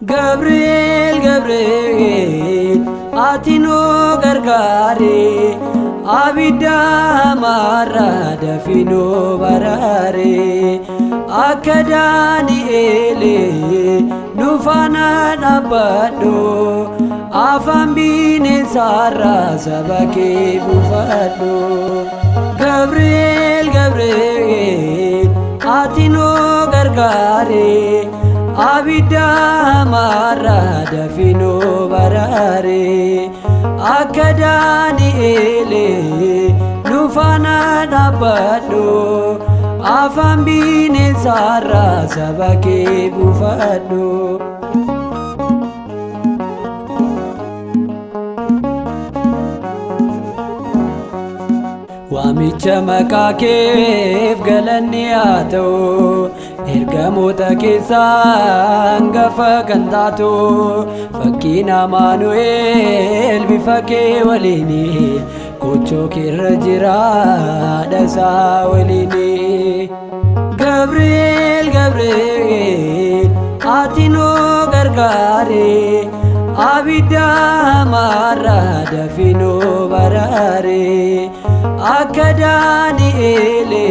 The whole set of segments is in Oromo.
Gabriel, Gabriel, atino gargare, abidda marra dafino barare, akka Daani'eele nufana dhabbadhu, afaan bineensaarraa saba kee buufadhu. Gabriel, Gabriel, atino gargare, abidda marra dafino barare, akka Daani'eele nufana dhabbadhu, afaan bineensaarraa saba kee buufadhu. Waamicha maqaa keef galanni haa ta'u, ergamoota keessaa hangafa kan taatu, fakkiin Amaanu'eel bifa kee waliini, gochoo keerra jira dhasaa waliini. Gabriel, Gabriel, atino gargare, abidda marra dafino barare, akka Daani'eele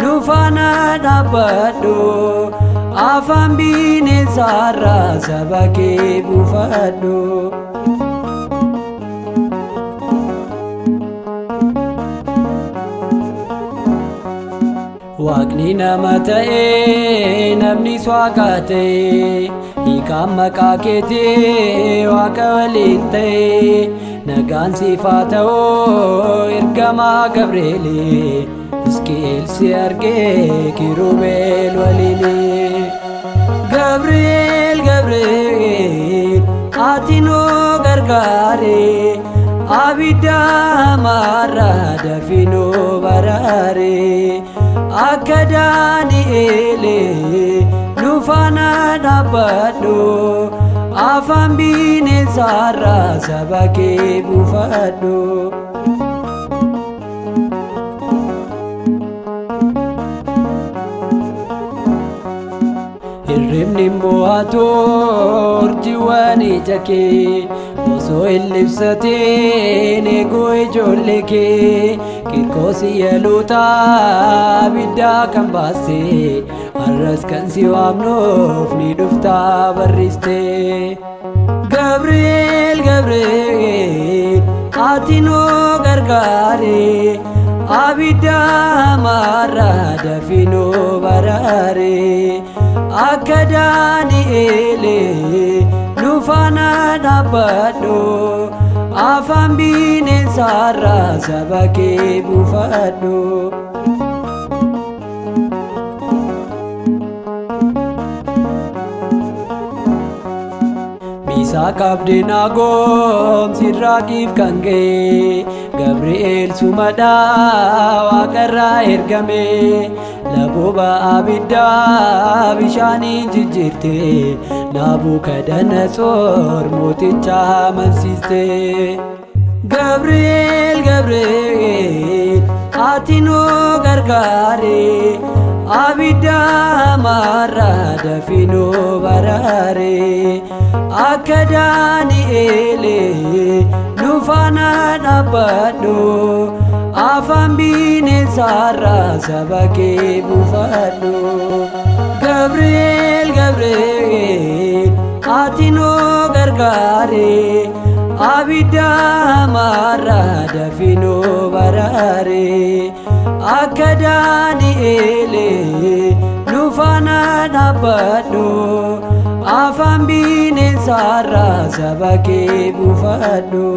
nufana dhabbadhu, afaan bineensaarraa saba kee buufadhu. Waaqni nama ta'e namnis waaqa ta'e, hiikaan maqaa keetii waaqa waliin ta'e, nagaan siif haa ta'u ergamaa Gabri'eel, Hisqi'eel si argee Kiirubeel waliini. Gabriel, Gabriel, atino gargare, abidda marra dafino barare, akka Daani'eele nufana dhabbadhu, afaan bineensaarraa saba kee buufadhu. Hirribni mo'atu urjiiwwan ija kee, osoo hin ibsatiin eeguu ijoollee kee, Kirkoosi yeluuta abiddaa kan baaste, har'as kan si waamnuuf ni dhuftaa barriste. Gabriel, Gabriel, atino gargare, abidda marra dafino barare, akka Daani'eele nufana dhabbadhu, afaan bineensaarraa saba kee buufadhu. Misaaq Abdeenaagoon Sidraaqiif kan ga'e, Gabri'eel sumadhaa waaqarraa ergame, labooba abiddaa bishaaniin jijjiirte, Naabuukadanatsor mooticha amansiiste. Gabriel, Gabriel, atino gargare, abidda marra dafino barare, akka Daani'eele nufana dhabbadhu, afaan bineensaarraa saba kee buufadhu. Gabriel, Gabriel, atino gargare, abidda marra dafino barare, akka Daani'eele nufana dhabbadhu, afaan bineensaarraa saba kee buufadhu.